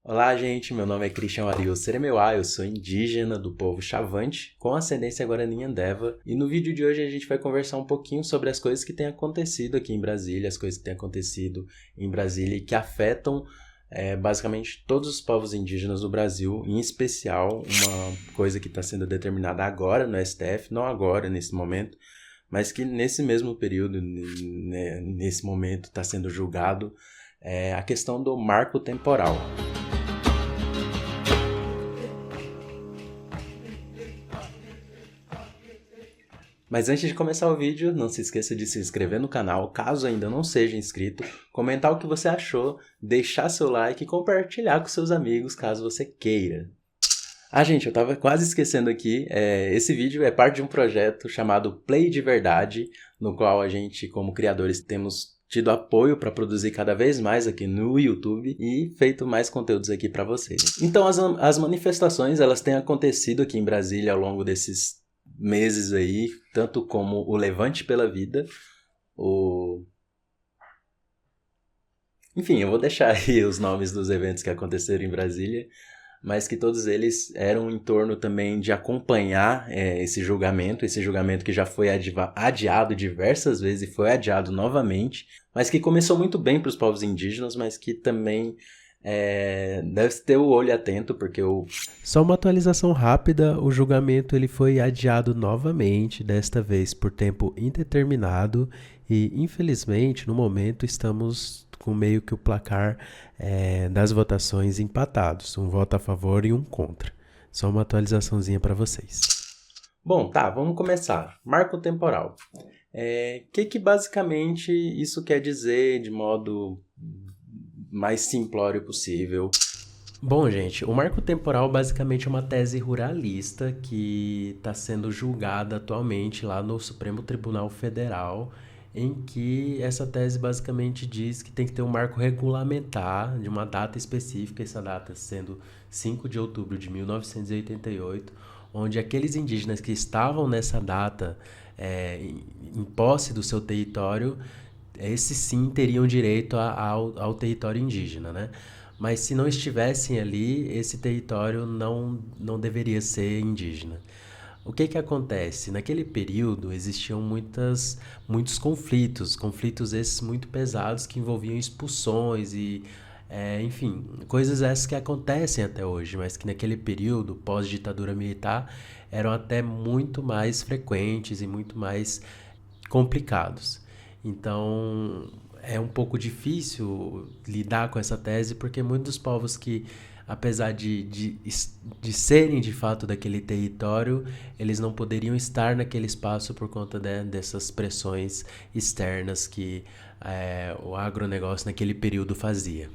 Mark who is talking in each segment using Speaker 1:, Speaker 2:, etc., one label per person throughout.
Speaker 1: Olá, gente. Meu nome é Christian Ariel Seremeuá, eu sou indígena do povo Chavante, com ascendência Guarani-Andeva, e no vídeo de hoje a gente vai conversar um pouquinho sobre as coisas que têm acontecido aqui em Brasília, as coisas que têm acontecido em Brasília e que afetam basicamente todos os povos indígenas do Brasil, em especial uma coisa que está sendo determinada agora no STF, não agora, nesse momento, mas que nesse mesmo período, nesse momento, está sendo julgado, a questão do marco temporal. Mas antes de começar o vídeo, não se esqueça de se inscrever no canal, caso ainda não seja inscrito, comentar o que você achou, deixar seu like e compartilhar com seus amigos, caso você queira. Ah, gente, eu tava quase esquecendo aqui, esse vídeo é parte de um projeto chamado Play de Verdade, no qual a gente, como criadores, temos tido apoio para produzir cada vez mais aqui no YouTube e feito mais conteúdos aqui para vocês. Então, as manifestações, elas têm acontecido aqui em Brasília ao longo desses meses aí, tanto como o Levante pela Vida, Enfim, eu vou deixar aí os nomes dos eventos que aconteceram em Brasília, mas que todos eles eram em torno também de acompanhar esse julgamento que já foi adiado diversas vezes e foi adiado novamente, mas que começou muito bem para os povos indígenas, mas que também deve ter o olho atento, porque o...
Speaker 2: Só uma atualização rápida, o julgamento ele foi adiado novamente, desta vez por tempo indeterminado, e infelizmente no momento estamos com meio que o placar das votações empatados, um voto a favor e um contra. Só uma atualizaçãozinha para vocês.
Speaker 1: Bom, tá, vamos começar. Marco temporal. Que basicamente isso quer dizer de modo mais simplório possível?
Speaker 2: Bom, gente, o marco temporal basicamente é uma tese ruralista que está sendo julgada atualmente lá no Supremo Tribunal Federal, em que essa tese basicamente diz que tem que ter um marco regulamentar de uma data específica, essa data sendo 5 de outubro de 1988, onde aqueles indígenas que estavam nessa data em posse do seu território, esses sim teriam direito ao território indígena, né? Mas se não estivessem ali, esse território não deveria ser indígena. O que acontece? Naquele período existiam muitos conflitos esses muito pesados que envolviam expulsões e, enfim, coisas essas que acontecem até hoje, mas que naquele período, pós-ditadura militar, eram até muito mais frequentes e muito mais complicados. Então, é um pouco difícil lidar com essa tese, porque muitos povos que, apesar de serem de fato daquele território, eles não poderiam estar naquele espaço por conta dessas pressões externas que o agronegócio naquele período fazia.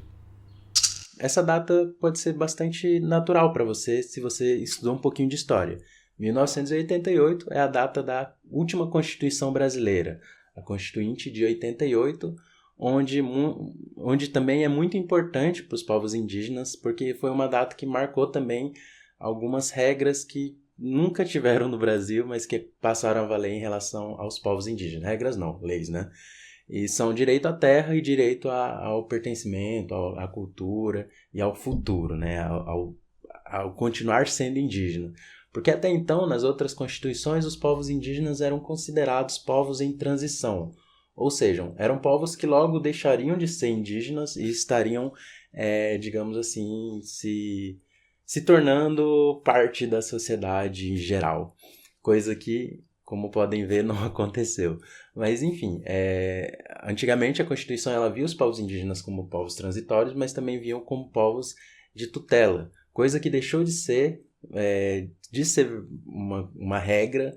Speaker 1: Essa data pode ser bastante natural para você se você estudou um pouquinho de história. 1988 é a data da última Constituição brasileira, a Constituinte de 88, onde também é muito importante para os povos indígenas, porque foi uma data que marcou também algumas regras que nunca tiveram no Brasil, mas que passaram a valer em relação aos povos indígenas. Regras não, leis, né? E são direito à terra e direito ao pertencimento, à cultura e ao futuro, né? Ao continuar sendo indígena. Porque até então, nas outras constituições, os povos indígenas eram considerados povos em transição. Ou seja, eram povos que logo deixariam de ser indígenas e estariam, digamos assim, se tornando parte da sociedade em geral. Coisa que, como podem ver, não aconteceu. Mas, enfim, antigamente a Constituição ela via os povos indígenas como povos transitórios, mas também viam como povos de tutela. Coisa que deixou de ser uma regra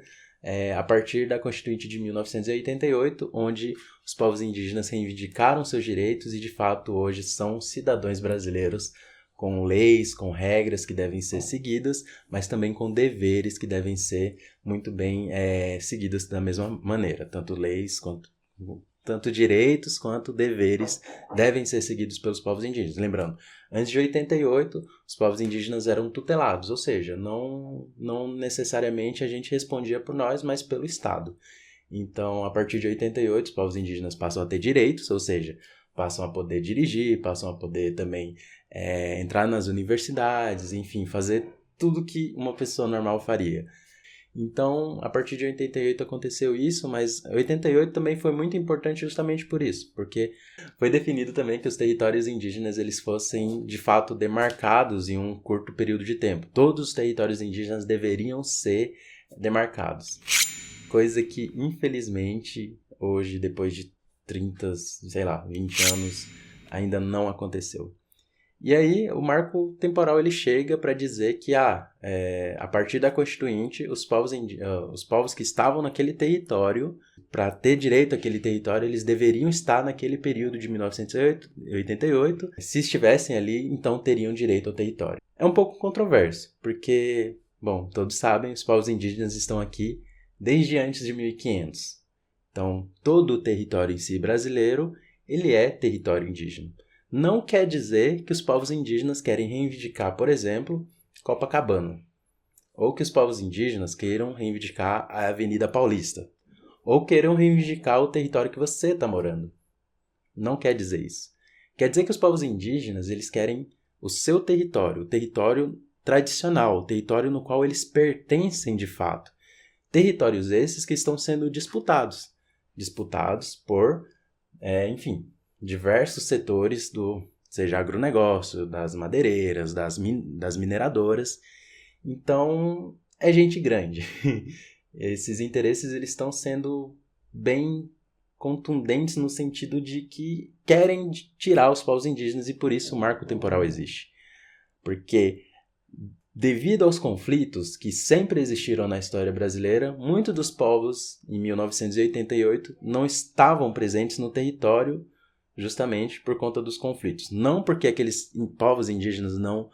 Speaker 1: a partir da Constituinte de 1988, onde os povos indígenas reivindicaram seus direitos e, de fato, hoje são cidadãos brasileiros com leis, com regras que devem ser seguidas, mas também com deveres que devem ser muito bem seguidos da mesma maneira. Tanto direitos quanto deveres devem ser seguidos pelos povos indígenas. Lembrando, antes de 88, os povos indígenas eram tutelados, ou seja, não necessariamente a gente respondia por nós, mas pelo Estado. Então, a partir de 88, os povos indígenas passam a ter direitos, ou seja, passam a poder dirigir, passam a poder também entrar nas universidades, enfim, fazer tudo que uma pessoa normal faria. Então, a partir de 88 aconteceu isso, mas 88 também foi muito importante justamente por isso, porque foi definido também que os territórios indígenas eles fossem, de fato, demarcados em um curto período de tempo. Todos os territórios indígenas deveriam ser demarcados. Coisa que, infelizmente, hoje, depois de 30, 20 anos, ainda não aconteceu. E aí, o marco temporal ele chega para dizer que, a partir da Constituinte, os povos que estavam naquele território, para ter direito àquele território, eles deveriam estar naquele período de 1988. Se estivessem ali, então teriam direito ao território. É um pouco controverso, porque, bom, todos sabem, os povos indígenas estão aqui desde antes de 1500. Então, todo o território em si brasileiro, ele é território indígena. Não quer dizer que os povos indígenas querem reivindicar, por exemplo, Copacabana. Ou que os povos indígenas queiram reivindicar a Avenida Paulista. Ou queiram reivindicar o território que você está morando. Não quer dizer isso. Quer dizer que os povos indígenas eles querem o seu território, o território tradicional, o território no qual eles pertencem de fato. Territórios esses que estão sendo disputados. Disputados por, enfim, diversos setores seja agronegócio, das madeireiras, das mineradoras. Então, é gente grande. Esses interesses eles estão sendo bem contundentes no sentido de que querem tirar os povos indígenas e por isso o marco temporal existe. Porque, devido aos conflitos que sempre existiram na história brasileira, muitos dos povos, em 1988, não estavam presentes no território justamente por conta dos conflitos. Não porque aqueles povos indígenas não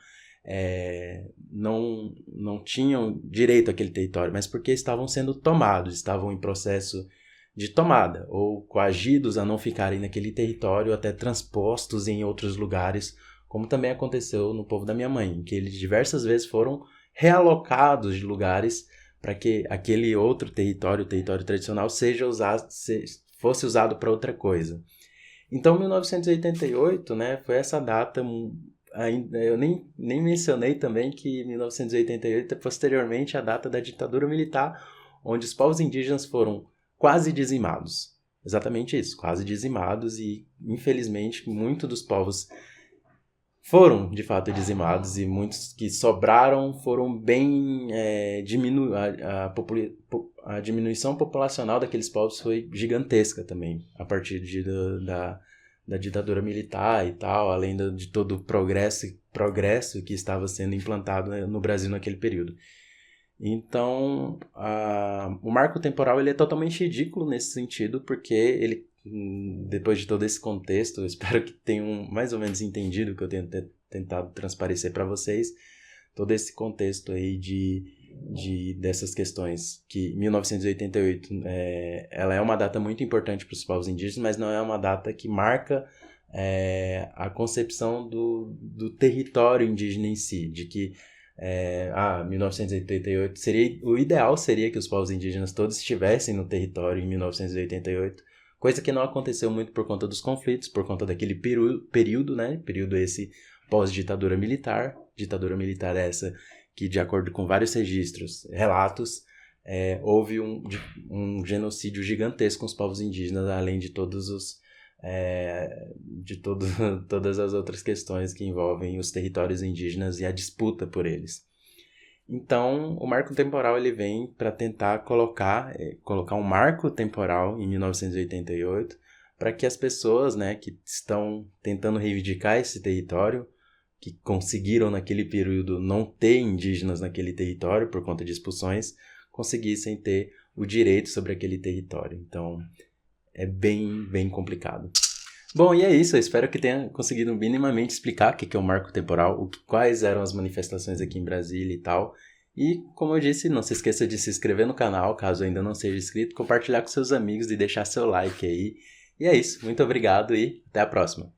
Speaker 1: tinham direito àquele território, mas porque estavam sendo tomados, estavam em processo de tomada, ou coagidos a não ficarem naquele território, até transpostos em outros lugares, como também aconteceu no povo da minha mãe, que eles diversas vezes foram realocados de lugares para que aquele outro território, o território tradicional, fosse usado para outra coisa. Então, 1988, né, foi essa data, eu nem mencionei também que 1988 é posteriormente a data da ditadura militar, onde os povos indígenas foram quase dizimados. Exatamente isso, quase dizimados e, infelizmente, muitos dos povos foram, de fato, dizimados e muitos que sobraram foram bem... A diminuição populacional daqueles povos foi gigantesca também, a partir da ditadura militar e tal, além de todo o progresso que estava sendo implantado no Brasil naquele período. Então, o marco temporal ele é totalmente ridículo nesse sentido, porque ele, depois de todo esse contexto, eu espero que tenham mais ou menos entendido o que eu tenho tentado transparecer para vocês, todo esse contexto aí dessas questões, que 1988 ela é uma data muito importante para os povos indígenas, mas não é uma data que marca a concepção do território indígena em si, de que 1988 o ideal seria que os povos indígenas todos estivessem no território em 1988, coisa que não aconteceu muito por conta dos conflitos, por conta daquele período, né? Período esse pós-ditadura militar essa que, de acordo com vários relatos, houve um genocídio gigantesco com os povos indígenas, além de todas as outras questões que envolvem os territórios indígenas e a disputa por eles. Então, o marco temporal ele vem para tentar colocar um marco temporal em 1988 para que as pessoas, né, que estão tentando reivindicar esse território, que conseguiram naquele período não ter indígenas naquele território por conta de expulsões, conseguissem ter o direito sobre aquele território. Então, é bem, bem complicado. Bom, e é isso. Eu espero que tenha conseguido minimamente explicar o que é o marco temporal, quais eram as manifestações aqui em Brasília e tal. E, como eu disse, não se esqueça de se inscrever no canal, caso ainda não seja inscrito, compartilhar com seus amigos e deixar seu like aí. E é isso. Muito obrigado e até a próxima.